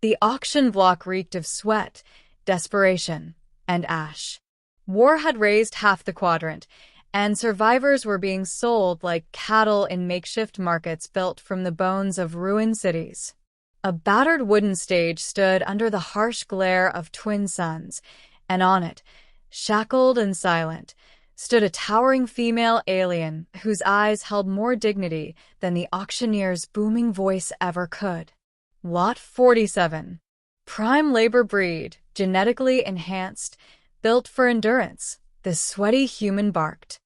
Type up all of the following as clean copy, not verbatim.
The auction block reeked of sweat, desperation, and ash. War had razed half the quadrant, and survivors were being sold like cattle in makeshift markets built from the bones of ruined cities. A battered wooden stage stood under the harsh glare of twin suns, and on it, shackled and silent, stood a towering female alien whose eyes held more dignity than the auctioneer's booming voice ever could. Lot 47. Prime labor breed, genetically enhanced, built for endurance, the sweaty human barked.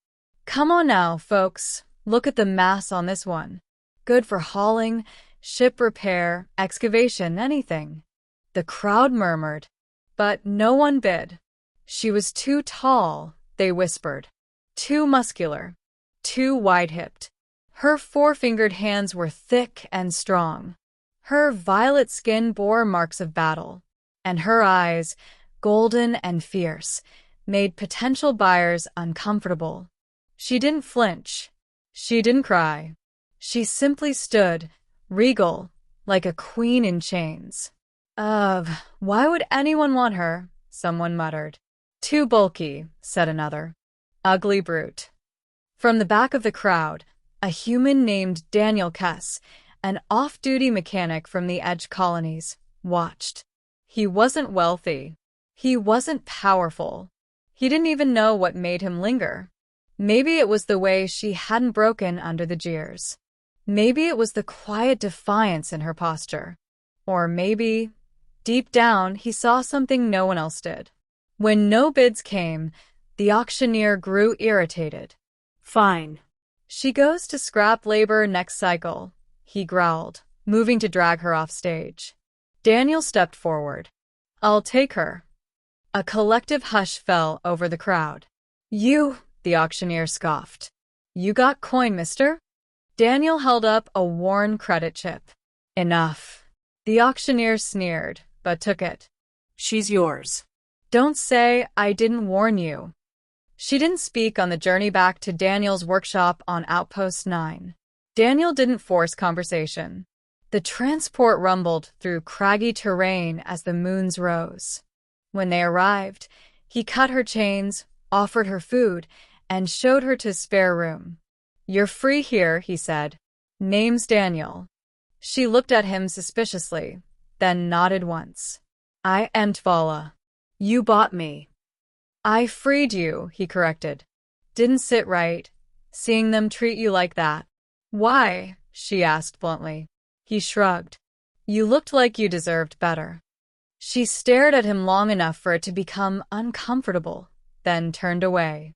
Come on now, folks, look at the mass on this one. Good for hauling, ship repair, excavation, anything. The crowd murmured, but no one bid. She was too tall, they whispered. Too muscular. Too wide-hipped. Her four-fingered hands were thick and strong. Her violet skin bore marks of battle, and her eyes, golden and fierce, made potential buyers uncomfortable. She didn't flinch. She didn't cry. She simply stood, regal, like a queen in chains. Why would anyone want her? Someone muttered. Too bulky, said another. Ugly brute. From the back of the crowd, a human named Daniel Kess, an off-duty mechanic from the Edge colonies, watched. He wasn't wealthy. He wasn't powerful. He didn't even know what made him linger. Maybe it was the way she hadn't broken under the jeers. Maybe it was the quiet defiance in her posture. Or maybe, deep down, he saw something no one else did. When no bids came, the auctioneer grew irritated. Fine. She goes to scrap labor next cycle, he growled, moving to drag her off stage. Daniel stepped forward. I'll take her. A collective hush fell over the crowd. You, the auctioneer scoffed. You got coin, mister? Daniel held up a worn credit chip. Enough. The auctioneer sneered, but took it. She's yours. Don't say I didn't warn you. She didn't speak on the journey back to Daniel's workshop on Outpost 9. Daniel didn't force conversation. The transport rumbled through craggy terrain as the moons rose. When they arrived, he cut her chains, offered her food, and showed her to spare room. You're free here, he said. Name's Daniel. She looked at him suspiciously, then nodded once. I am Tvala. You bought me. I freed you, he corrected. Didn't sit right, seeing them treat you like that. Why? She asked bluntly. He shrugged. You looked like you deserved better. She stared at him long enough for it to become uncomfortable, then turned away.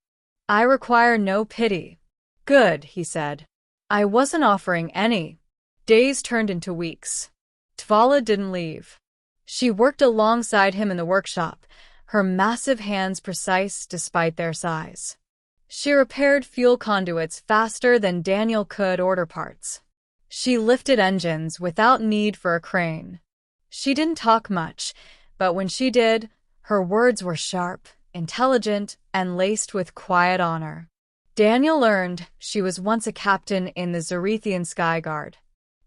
I require no pity. Good, he said. I wasn't offering any. Days turned into weeks. Tvala didn't leave. She worked alongside him in the workshop, her massive hands precise despite their size. She repaired fuel conduits faster than Daniel could order parts. She lifted engines without need for a crane. She didn't talk much, but when she did, her words were sharp, intelligent, and laced with quiet honor. Daniel learned she was once a captain in the Zorethian Sky Guard.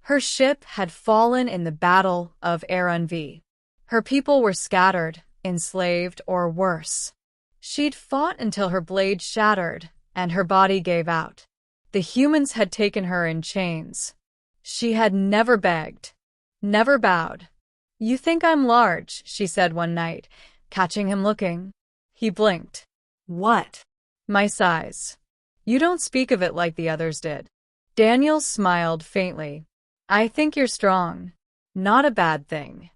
Her ship had fallen in the Battle of Erunvi. Her people were scattered, enslaved, or worse. She'd fought until her blade shattered and her body gave out. The humans had taken her in chains. She had never begged, never bowed. You think I'm large, she said one night, catching him looking. He blinked. What? My size. You don't speak of it like the others did. Daniel smiled faintly. I think you're strong. Not a bad thing.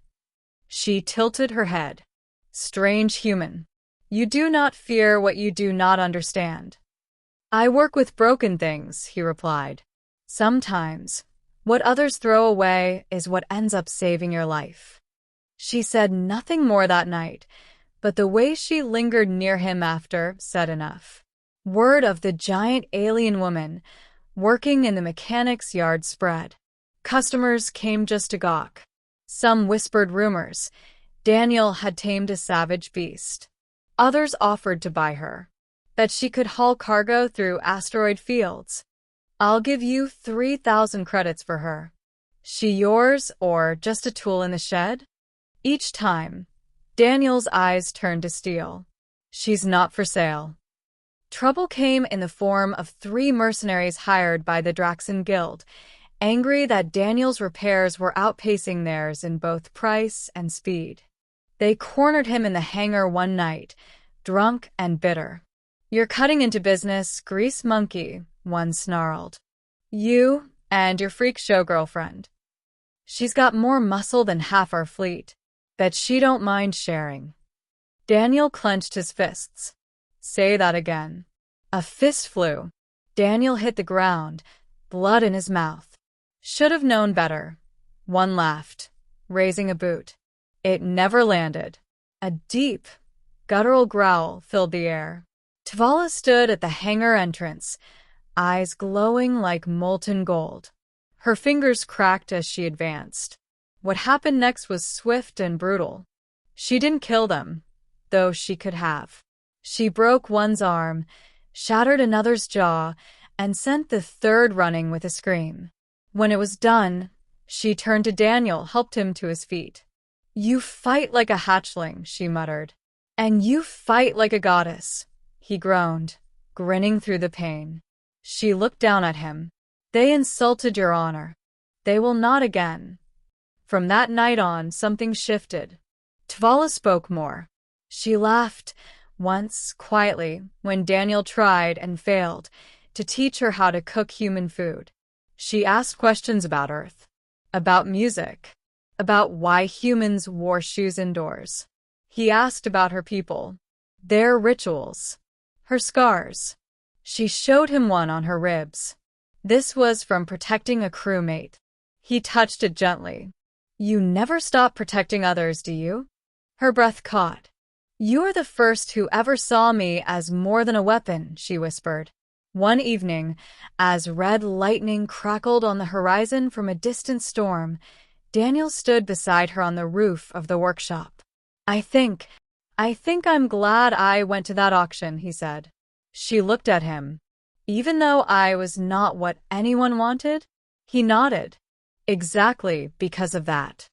She tilted her head. Strange human. You do not fear what you do not understand. I work with broken things, he replied. Sometimes, what others throw away is what ends up saving your life. She said nothing more that night, but the way she lingered near him after said enough. Word of the giant alien woman working in the mechanic's yard spread. Customers came just to gawk. Some whispered rumors. Daniel had tamed a savage beast. Others offered to buy her, that she could haul cargo through asteroid fields. I'll give you 3,000 credits for her. She yours or just a tool in the shed? Each time, Daniel's eyes turned to steel. She's not for sale. Trouble came in the form of 3 mercenaries hired by the Draxen Guild, angry that Daniel's repairs were outpacing theirs in both price and speed. They cornered him in the hangar one night, drunk and bitter. "You're cutting into business, grease monkey," one snarled. "You and your freak show girlfriend. She's got more muscle than half our fleet. Bet she don't mind sharing." Daniel clenched his fists. "Say that again." A fist flew. Daniel hit the ground, blood in his mouth. "Should have known better." One laughed, raising a boot. It never landed. A deep, guttural growl filled the air. Tvala stood at the hangar entrance, eyes glowing like molten gold. Her fingers cracked as she advanced. What happened next was swift and brutal. She didn't kill them, though she could have. She broke one's arm, shattered another's jaw, and sent the third running with a scream. When it was done, she turned to Daniel, helped him to his feet. "You fight like a hatchling," she muttered. "And you fight like a goddess," he groaned, grinning through the pain. She looked down at him. "They insulted your honor. They will not again." From that night on, something shifted. Tvala spoke more. She laughed, once, quietly, when Daniel tried and failed to teach her how to cook human food. She asked questions about Earth, about music, about why humans wore shoes indoors. He asked about her people, their rituals, her scars. She showed him one on her ribs. This was from protecting a crewmate. He touched it gently. "You never stop protecting others, do you?" Her breath caught. "You're the first who ever saw me as more than a weapon," she whispered. One evening, as red lightning crackled on the horizon from a distant storm, Daniel stood beside her on the roof of the workshop. I think I'm glad I went to that auction," he said. She looked at him. "Even though I was not what anyone wanted?" He nodded. "Exactly because of that."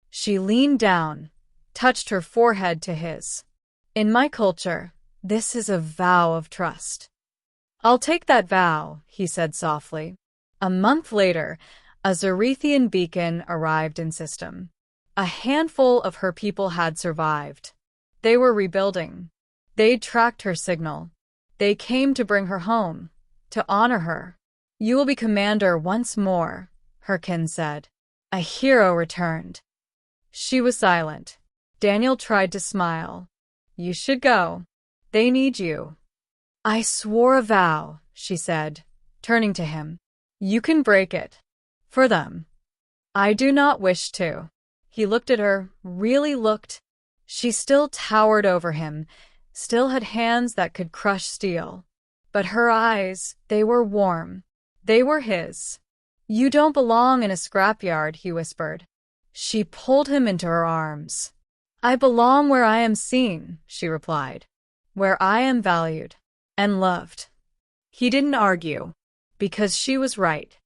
She leaned down, touched her forehead to his. "In my culture, this is a vow of trust." "I'll take that vow," he said softly. A month later, a Zarethian beacon arrived in system. A handful of her people had survived. They were rebuilding. They'd tracked her signal. They came to bring her home, to honor her. "You will be commander once more," her kin said. "A hero returned." She was silent. Daniel tried to smile. "You should go. They need you." "I swore a vow," she said, turning to him. "You can break it. For them." "I do not wish to." He looked at her, really looked. She still towered over him, still had hands that could crush steel. But her eyes, they were warm. They were his. "You don't belong in a scrapyard," he whispered. She pulled him into her arms. "I belong where I am seen," she replied. "Where I am valued and loved." He didn't argue, because she was right.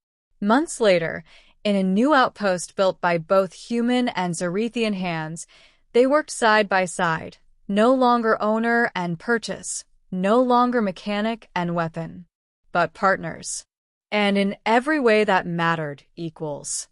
Months later, in a new outpost built by both human and Zarethian hands, they worked side by side, no longer owner and purchase, no longer mechanic and weapon, but partners. And in every way that mattered, equals.